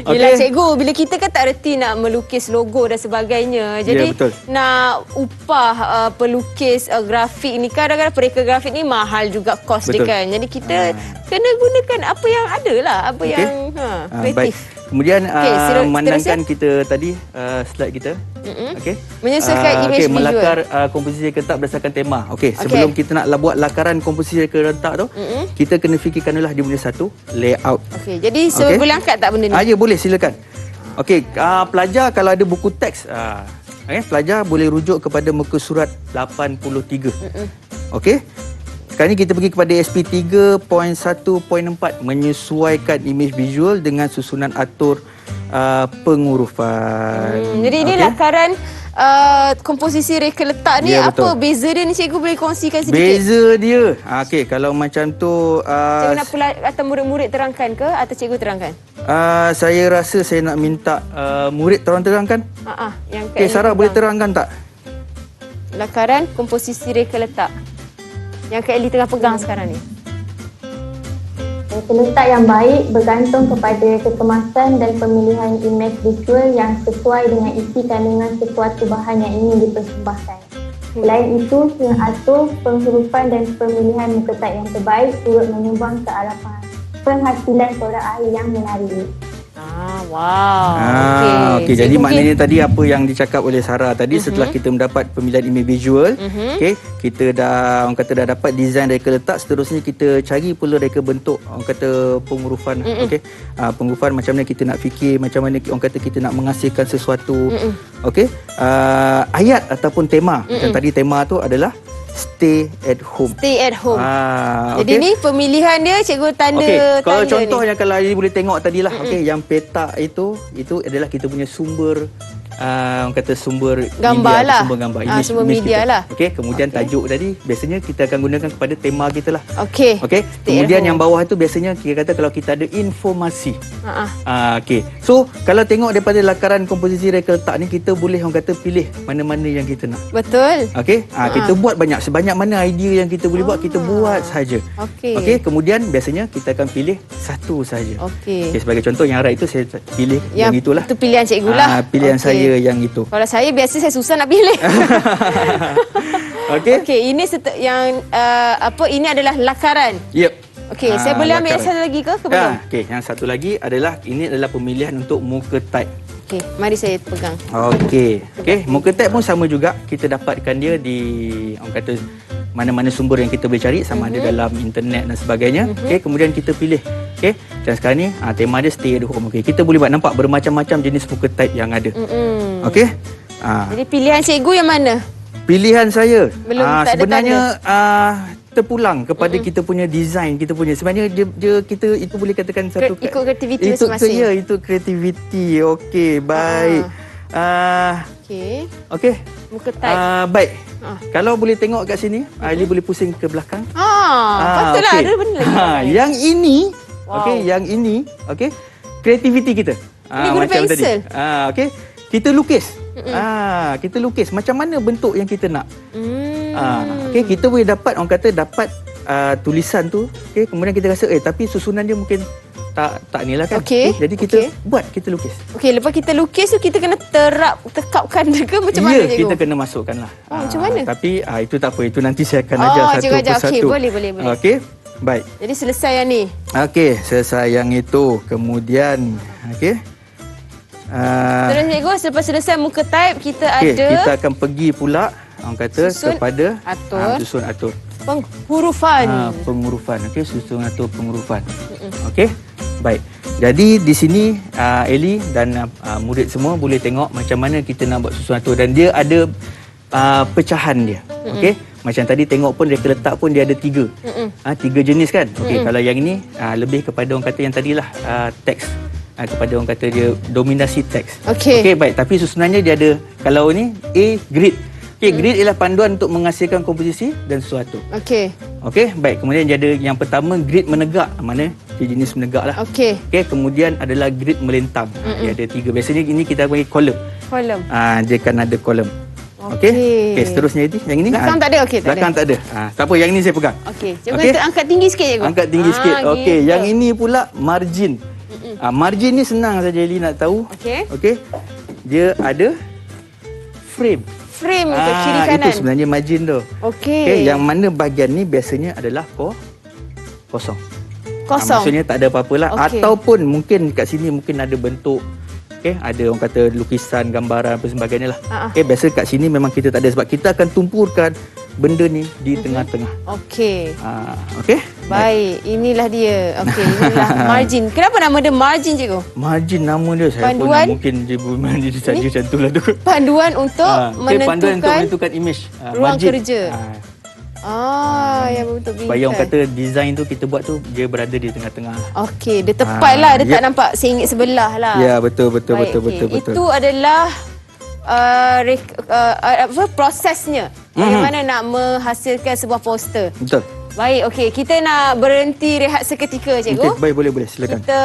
Yelah cikgu, bila kita kan tak reti nak melukis logo dan sebagainya. Jadi nak upah pelukis grafik ni, kadang-kadang pereka grafik ni mahal juga kos dia kan. Jadi kita kena gunakan apa yang ada lah, apa yang kreatif. Baik. Kemudian memandangkan seterusnya. kita tadi slide kita. Okey. Menyesuaikan image visual. Melakar komposisi reka letak berdasarkan tema. Okey, sebelum kita nak buat lakaran komposisi reka letak tu, kita kena fikirkan dulu dia punya satu layout. Okey, jadi boleh angkat tak benda ni? Ya, boleh, silakan. Okey, pelajar kalau ada buku teks, pelajar boleh rujuk kepada muka surat 83. Okey. Sekarang ni kita pergi kepada SP 3.1.4, menyesuaikan image visual dengan susunan atur pengurufan. Jadi ini lakaran komposisi reka letak ni, Ya, apa betul. beza dia ni, cikgu boleh kongsikan sedikit? Beza dia. Okey, kalau macam tu Cikgu nak atau murid-murid terangkan ke atau cikgu terangkan? saya rasa saya nak minta murid tolong terangkan. Yang Kak Okey, Elly Sarah boleh pegang. terangkan tak? Lakaran komposisi reka letak yang Kak Elly tengah pegang sekarang ni. Reka letak yang baik bergantung kepada kekemasan dan pemilihan image visual yang sesuai dengan isi kandungan sesuatu bahan yang ingin dipersembahkan. Selain itu, atur penghurufan dan pemilihan muka type yang terbaik turut menyumbang ke arah penghasilan corak air yang menarik. Wow. Okey. Jadi maknanya tadi apa yang dicakap oleh Sarah tadi, setelah kita mendapat pemilihan image visual, okey, kita dah dapat design reka letak, seterusnya kita cari pula reka bentuk, orang kata pengurufan. Okey. Pengurufan macam mana kita nak fikir, macam mana orang kata kita nak menghasilkan sesuatu. Okey. Ayat ataupun tema. Macam tadi tema tu adalah stay at home. Stay at home. Jadi okey. ni pemilihan dia cikgu tanda. Okey, kalau tanda contoh ni. yang kalau Aili boleh tengok tadilah, okey, yang peta itu adalah kita punya sumber orang kata sumber Gambar media, lah. sumber gambar, Sumber media kita. lah. Okey, kemudian tajuk tadi biasanya kita akan gunakan kepada tema kita lah. Okey. Okey, Stay kemudian at yang home. bawah itu biasanya kita kata kalau kita ada informasi. Ha-ha. Okey. So, kalau tengok daripada lakaran komposisi reka letak ni, kita boleh orang kata pilih mana-mana yang kita nak. Betul. Okey, kita buat sebanyak mana idea yang kita boleh buat, kita buat saja. Okey. Okey, kemudian biasanya kita akan pilih satu saja. Okey. Okey, sebagai contoh yang right itu saya pilih yang itulah. Itu pilihan cikgu lah. Pilihan Okey. saya yang itu. Kalau saya biasa saya susah nak pilih. Okey. Okey, ini ini adalah lakaran. Yep. Okey, saya boleh ambil lakaran. satu lagi ke belum? Okey, yang satu lagi adalah pemilihan untuk muka type. Okey, mari saya pegang. Okey. Muka type pun sama juga. Kita dapatkan dia di orang kata mana-mana sumber yang kita boleh cari, sama ada dalam internet dan sebagainya. Okey, kemudian kita pilih. Okey. Dan sekarang ni tema dia stay at home. Okey, kita boleh buat nampak bermacam-macam jenis muka type yang ada. Okey. Jadi pilihan cikgu yang mana? Pilihan saya Belum tak ada sebenarnya terpulang kepada kita punya design, kita punya sebenarnya dia kita itu boleh katakan satu Ikut kreativiti itu masing-masing. Ya, itu kreativiti. Okey, baik. Okey. Okey. Muka type. Baik. Kalau boleh tengok kat sini, Aili boleh pusing ke belakang. Patutlah okey. ada benda lagi. Yang ini, Wow. okey, yang ini, okey, kreativiti kita. Ini guna macam pensel. tadi. Okey, kita lukis. Kita lukis macam mana bentuk yang kita nak. Okey, kita boleh dapat tulisan tu, okey, kemudian kita rasa tapi susunan dia mungkin tak nilah kan. Okey, jadi kita kita lukis. Okey, lepas kita lukis tu kita kena tekapkan dia ke macam mana cikgu? Kita kena masukkan lah. Macam mana? Tapi itu tak apa, itu nanti saya akan ajar satu cikgu ajar. persatu. Okey, boleh. Okey, baik. Jadi selesai yang ni. Okey, selesai yang itu. Kemudian, okey. Terus cikgu, selepas selesai muka type kita Okey, ada kita akan pergi pula orang kata Susun kepada atur. susun atur. penghurufan. Pengurufan. Okey, susun atur pengurufan. Okey. Baik. Jadi di sini Elly dan murid semua boleh tengok macam mana kita nak buat susun atur dan dia ada pecahan dia. Okey. Macam tadi tengok pun reka letak pun dia ada 3. 3 jenis kan? Okey, kalau yang ini lebih kepada orang kata yang tadilah teks. Kepada orang kata dia dominasi teks. Okey. Okey, baik. Tapi susunannya dia ada, kalau ni A, grid. Okey, grid ialah panduan untuk menghasilkan komposisi dan sesuatu. Okey. Okey, baik. Kemudian dia ada yang pertama grid menegak. Mana dia jenis menegak lah. Okey. Okey, kemudian adalah grid melentang. Dia ada 3. Biasanya ini kita panggil kolom. Kolom. Dia kan ada kolom. Okey. Okey, seterusnya ini. Yang ini Belakang tak ada? Okey, tak belakang tak ada. Tak apa, yang ini saya pegang. Okey. Cikgu Okey. angkat tinggi sikit cikgu. Angkat tinggi sikit. Okey, gitu. yang ini pula margin. Margin ni senang saja Eli nak tahu. Okey. Okey. Dia ada frame. Frame ke kiri kanan. Itu sebenarnya margin tu. Okey. Okey, yang mana bahagian ni biasanya adalah kosong. Kosong. Maksudnya tak ada apa-apa lah. Okey. Ataupun mungkin kat sini mungkin ada bentuk, ada orang kata lukisan, gambaran apa sebagainya lah. Biasa kat sini memang kita tak ada sebab kita akan tumpurkan benda ni di tengah-tengah. Okey. Okey? Baik, inilah dia. Okey, inilah margin. Kenapa nama dia margin, cikgu? Margin nama dia saya pun Panduan? mungkin dia saja macam tu lah tu. Panduan untuk Panduan untuk menentukan menentukan image. ruang margin. kerja. Yang untuk Supaya orang kata design tu kita buat tu dia berada di tengah-tengah. Okey, dia tepat lah. Dia tak ya. nampak sengit sebelah lah. Ya, betul. Baik, okey. Betul. Itu adalah prosesnya. Bagaimana nak menghasilkan sebuah poster. Betul. Baik, okey. Kita nak berhenti rehat seketika, cikgu. Okey, baik, boleh silakan. Kita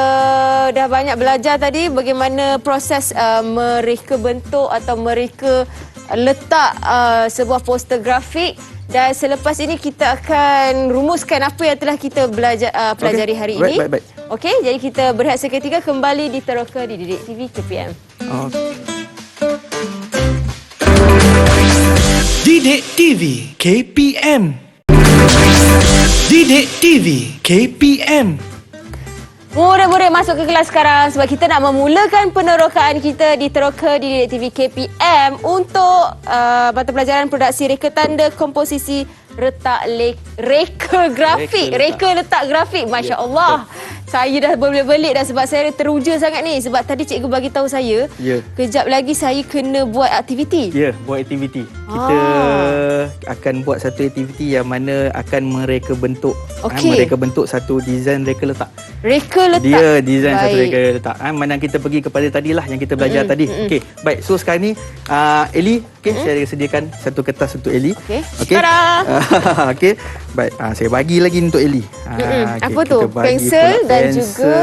dah banyak belajar tadi bagaimana proses mereka bentuk atau mereka letak sebuah poster grafik. Dan selepas ini kita akan rumuskan apa yang telah kita pelajari hari ini. Baik. Okey, jadi kita berehat seketika, kembali di Teroka di Didik TV KPM. Didik TV KPM. Didik TV KPM. Murid-murid masuk ke kelas sekarang sebab kita nak memulakan penerokaan kita di Teroka di Didik TV KPM untuk mata pelajaran produksi reka tanda, komposisi, reka grafik. Reka letak grafik. Masya Allah. Saya dah berbelit-belit dah sebab saya teruja sangat ni. Sebab tadi cikgu bagi tahu saya, kejap lagi saya kena buat aktiviti. Ya, buat aktiviti. Kita akan buat satu aktiviti yang mana akan mereka bentuk. Mereka bentuk satu desain reka letak. Reka letak. Dia desain satu reka letak. Mana kita pergi kepada tadilah yang kita belajar tadi. Okey, baik. So sekarang ni Eli, saya sediakan satu kertas untuk Eli. Okey. Sekarang. Okey. Baik, saya bagi lagi untuk Eli. Apa tu? Pensel dan juga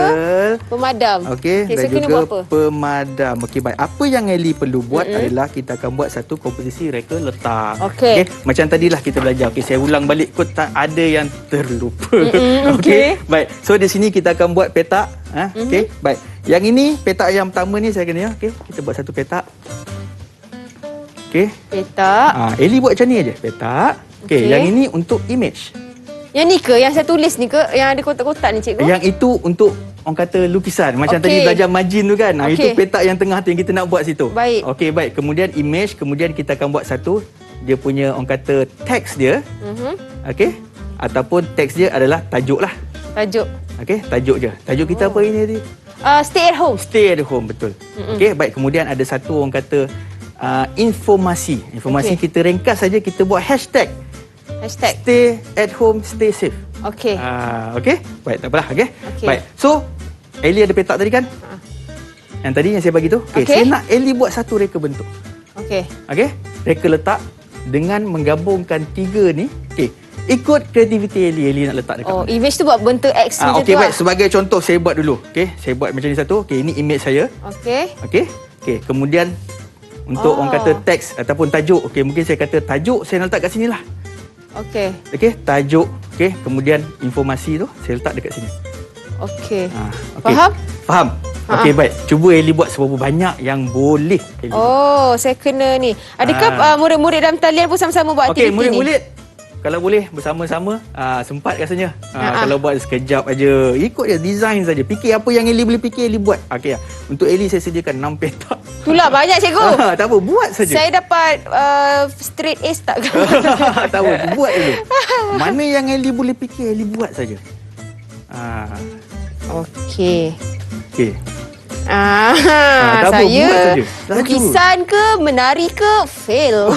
pemadam. Okey, dan saya kena juga buat apa? pemadam. Okey, baik. Apa yang Eli perlu buat adalah kita akan buat satu komposisi reka letak. Okey. Macam tadilah kita belajar. Okey, saya ulang balik kot, tak ada yang terlupa. Okey. Baik. So di sini kita akan buat petak. Okey, baik. Yang ini petak yang pertama ni saya kena. Okey, kita buat satu petak. Okey. Petak. Eli buat macam ni aja. Petak. Okey, yang ini untuk image. Yang ni ke? Yang saya tulis ni ke? Yang ada kotak-kotak ni, cikgu? Yang itu untuk orang kata lukisan. Macam tadi belajar margin tu kan. Itu petak yang tengah tu yang kita nak buat situ. Baik. Okey, baik. Kemudian image. Kemudian kita akan buat satu. Dia punya orang kata teks dia. Okey. Ataupun teks dia adalah tajuk lah. Tajuk. Okey, tajuk je. Tajuk kita apa ini tadi? Stay at home. Stay at home, betul. Okey, baik. Kemudian ada satu orang kata informasi. Informasi kita ringkas saja, kita buat hashtag. Stay at home, stay safe. Okey. Okey. Baik, tak apalah. Okey. Baik. So, Eli ada petak tadi kan? Yang tadi yang saya bagi tu. Okey. Saya nak Eli buat satu reka bentuk. Okey. Okey. Reka letak dengan menggabungkan tiga ni. Okey. Ikut kreativiti Eli nak letak dekat mana. Image tu buat bentuk X macam tu. Okey, baik. Sebagai contoh saya buat dulu. Okey. Saya buat macam ni satu. Okey, ini image saya. Okey. Okey. Okey. Kemudian untuk orang kata teks ataupun tajuk. Okey, mungkin saya kata tajuk saya nak letak kat sini lah. Okey. Okey, tajuk. Okey, kemudian informasi tu saya letak dekat sini. Okey. Okay. Faham? Okey, baik. Cuba Eli buat seberapa banyak yang boleh Eli. Saya kena ni. Adakah murid-murid dalam talian pun sama-sama buat aktiviti ni? Okey, murid-murid kalau boleh bersama-sama, sempat rasanya. Kalau buat sekejap aja, ikut je design saja. Fikir apa yang Eli boleh fikir, Eli buat. Okey, untuk Eli saya sediakan 6 petak. Itulah banyak, cikgu. Tak apa, buat saja. Saya dapat straight A's tak? Tak apa, buat dulu. Mana yang Eli boleh fikir, Eli buat saja. Okey. Okey. Saya lukisan ke, menari ke, fail.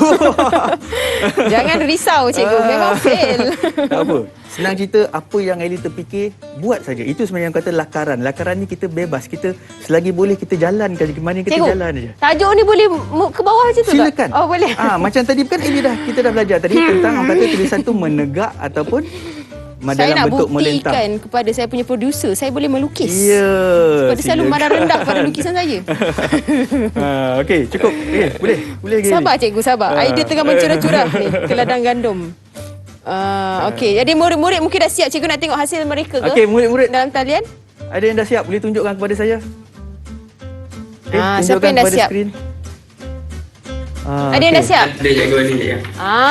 Jangan risau, cikgu. Memang fail. Tak apa. Senang cerita, apa yang Eli terfikir, buat saja. Itu sebenarnya yang kata lakaran. Lakaran ni kita bebas. Kita selagi boleh kita jalan ke mana kita cikgu, jalan aja. Tajuk ni boleh ke bawah macam tu? Silakan. Tak? Boleh. Macam tadi kan Eli kita dah belajar tadi tentang orang kata tulisan tu menegak ataupun saya nak bentuk melentang. buktikan kepada saya punya producer, saya boleh melukis. Ya. Sebab dia selalu mandang rendah pada lukisan saya. Okey, cukup. Boleh lagi. Sabar cikgu, sabar. Idea tengah mencurah-curah ni ke ladang gandum. Okey, jadi murid-murid mungkin dah siap. Cikgu nak tengok hasil mereka ke? Okey, murid-murid dalam talian. Ada yang dah siap? Boleh tunjukkan kepada saya? Siapa yang dah siap? Skrin. Ada yang dah siap? Ada cikgu ni ya.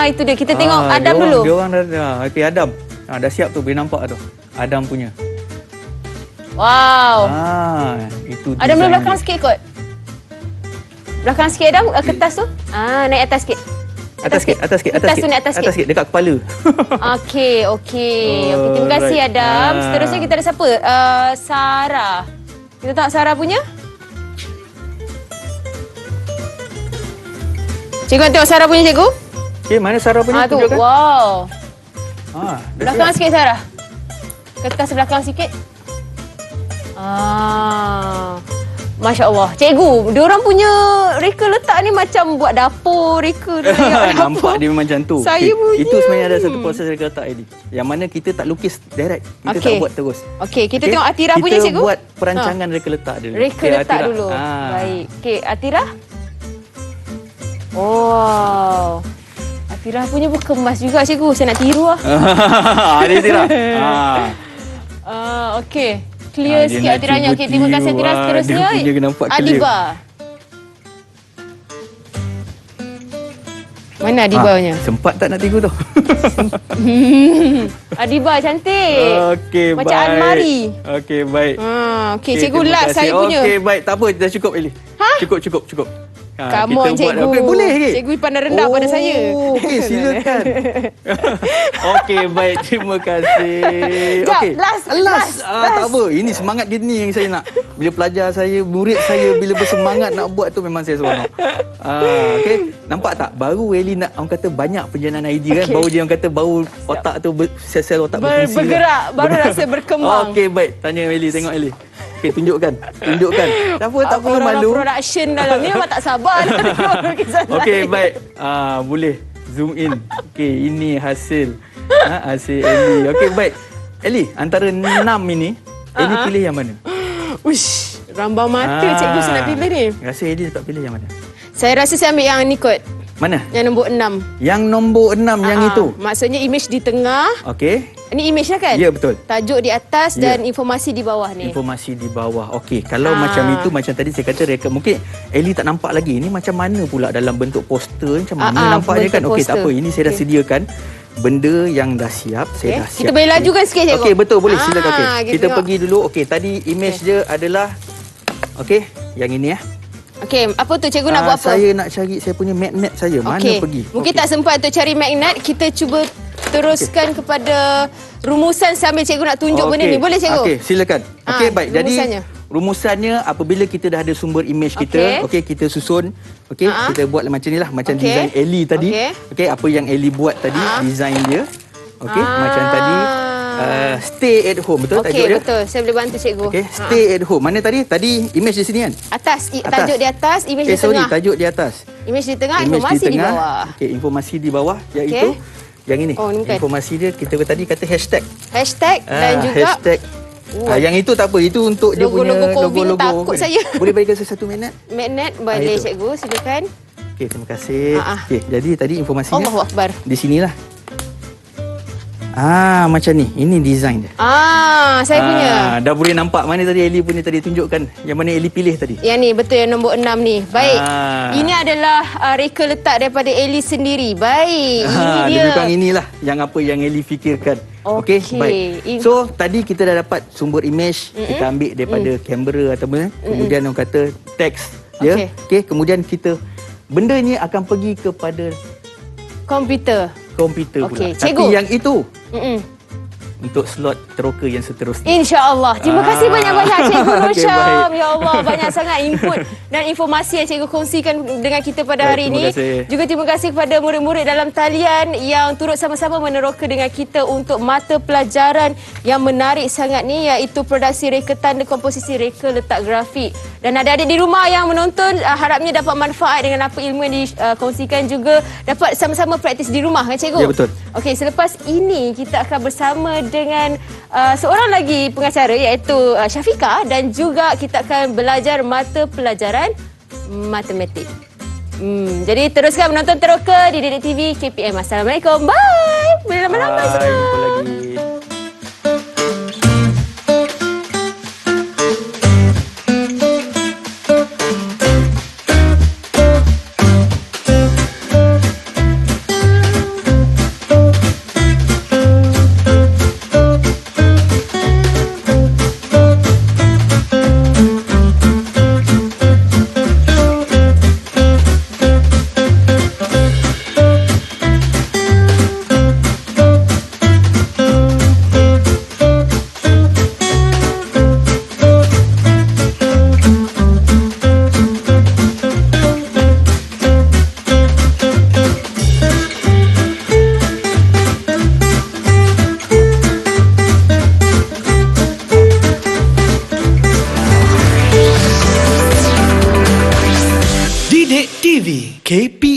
Itu dia. Kita tengok Adam dulu. Dia orang dah. Okey, Adam. Dah siap tu, boleh nampak tu. Adam punya. Wow. Itu Adam design belakang dia. sikit kot. Belakang sikit Adam, kertas tu. Naik atas sikit. Atas sikit. Kertas tu naik atas sikit. Dekat kepala. Okey. Terima kasih Alright. Adam. Seterusnya kita ada siapa? Sarah. Kita tengok Sarah punya. Cikgu nak tengok Sarah punya, cikgu. Okey, mana Sarah punya? Tu. Tunjukkan. Wow. Dah Belakang siap. sikit Sarah. Kertas belakang sikit. Masya Allah. Cikgu, diorang punya reka letak ni macam buat dapur reka. Nampak dia memang macam tu. Saya Okey, punya. itu sebenarnya ada satu proses reka letak Eli. Yang mana kita tak lukis direct. Kita tak Okey. buat terus. Okey, kita Okey? tengok Atira punya, cikgu. Kita buat perancangan reka letak dulu. Reka Okey, letak Atira. dulu. Baik. Okey, Atira. Wow. Atira punya pun kemas juga, cikgu. Saya nak tiru lah. Ada Atira. Okey. Clear Dia sikit nak Atiranya. Okey, terima tiru-tiru. kasih Atira. Seterusnya, Dia punya nampak clear. Adiba. Mana Adibanya? Sempat tak nak tiru tu? Adiba cantik. Okey, Macam baik. almari. Okey, baik. Okey, cikgu terima last kasih. saya punya. Okey, baik. Tak apa, dah cukup Eli. Cukup. Come kita on, cikgu. Okey, boleh ke? Cikgu pandang rendah pada saya. Okey, silakan. Okey, baik. Terima kasih. Jap, Okey. last. Tak apa. Ini semangat dia ni yang saya nak. Bila pelajar saya, murid saya bila bersemangat nak buat tu memang saya seronok. Okey, nampak tak? Baru Eli nak orang kata banyak penjanaan idea kan. Okey. Baru dia orang kata baru otak tu sel-sel otak berfungsi. Bergerak, baru rasa berkembang. Okey, baik. Tanya Eli, tengok Eli. Okey, tunjukkan. Tak apa, tak perlu Orang-orang malu. production dalam ni memang tak sabar nak tengok lukisan Okey, lain. baik. Boleh zoom in. Okey, ini hasil. Hasil Eli. Okey, baik. Eli, antara 6 ini, Eli pilih yang mana? Uish, rambang mata cikgu saya nak pilih ni. Rasa Eli dapat pilih yang mana? Saya rasa saya ambil yang ni kot. Mana? Yang nombor 6. Yang nombor 6 yang itu. Maksudnya image di tengah. Okey. Ini image lah kan? Ya, betul. Tajuk di atas Ya. dan informasi di bawah ni. Informasi di bawah. Okey, kalau macam itu, macam tadi saya kata reka, mungkin Eli tak nampak lagi. Ini macam mana pula dalam bentuk poster? Macam mana nampaknya kan? bentuk Okey, tak poster. apa. Ini saya dah Okey. sediakan benda yang dah siap. Saya dah siap. Kita boleh lajukan sikit, cikgu. Okey, betul. Boleh, silakan. Okey. Kita tengok. pergi dulu. Okey, tadi image dia adalah okey, yang ini ya. Okey, apa tu cikgu nak buat apa? Saya nak cari saya punya magnet saya. Mana Okey. pergi? Mungkin Okey. tak sempat untuk cari magnet. Kita cuba teruskan kepada rumusan sambil cikgu nak tunjuk benda ni. Boleh cikgu? Okey, silakan. Okey, baik. Jadi rumusannya. rumusannya apabila kita dah ada sumber image kita, okey, kita susun. Okey, kita buatlah macam ni lah, macam Okey. design Eli tadi. Okey. Okey, apa yang Eli buat tadi, design dia. Okey, macam tadi stay at home, betul tajuk Okey, dia? betul. Saya boleh bantu cikgu. Okey, stay at home. Mana tadi? Tadi image di sini kan? Atas, tajuk di atas, image di Sorry, tengah. tajuk di atas. Image di tengah, Image informasi di tengah. bawah. Okey, informasi di bawah iaitu yang ini. Oh, ni bukan. Informasi dia kita tadi kata hashtag. Hashtag dan juga hashtag. Yang itu tak apa, itu untuk dia punya Logo-logo COVID, logo-logo. takut kan? saya. Boleh berikan saya satu minit? magnet. Boleh itu. cikgu, silakan. Okey, terima kasih. Okey, jadi tadi informasinya Allahu Akbar. di sinilah. Macam ni. Ini design dia. Saya punya. Dah boleh nampak mana tadi Eli punya tadi, tunjukkan yang mana Eli pilih tadi. Yang ni betul, yang nombor 6 ni. Baik. Ini adalah reka letak daripada Eli sendiri. Baik. Ini dia. Lebih kurang inilah yang apa yang Eli fikirkan. Okey, baik. So, tadi kita dah dapat sumber image, kita ambil daripada kamera ataupun kemudian orang kata teks, ya. Okey, kemudian kita benda ni akan pergi kepada Komputer. komputer Okey, pula. cikgu. Tapi yang itu untuk slot teroka yang seterusnya. InsyaAllah. Terima kasih banyak-banyak Cikgu Okey, Rosyam. baik. Ya Allah, banyak sangat input dan informasi yang Cikgu kongsikan dengan kita pada Baik, hari terima ini. kasih. Juga terima kasih kepada murid-murid dalam talian yang turut sama-sama meneroka dengan kita untuk mata pelajaran yang menarik sangat ni, iaitu produksi reka tanda, komposisi reka letak grafik. Dan adik-adik di rumah yang menonton, harapnya dapat manfaat dengan apa ilmu yang dikongsikan, juga dapat sama-sama praktis di rumah kan Cikgu? Ya, betul. Okey, selepas ini kita akan bersama dengan seorang lagi pengacara, iaitu Syafiqah, dan juga kita akan belajar mata pelajaran matematik. Jadi teruskan menonton teroka di Didik TV KPM. Assalamualaikum. Bye. Boleh lama-lama Bye, semua. jumpa lagi. Didik TV KPM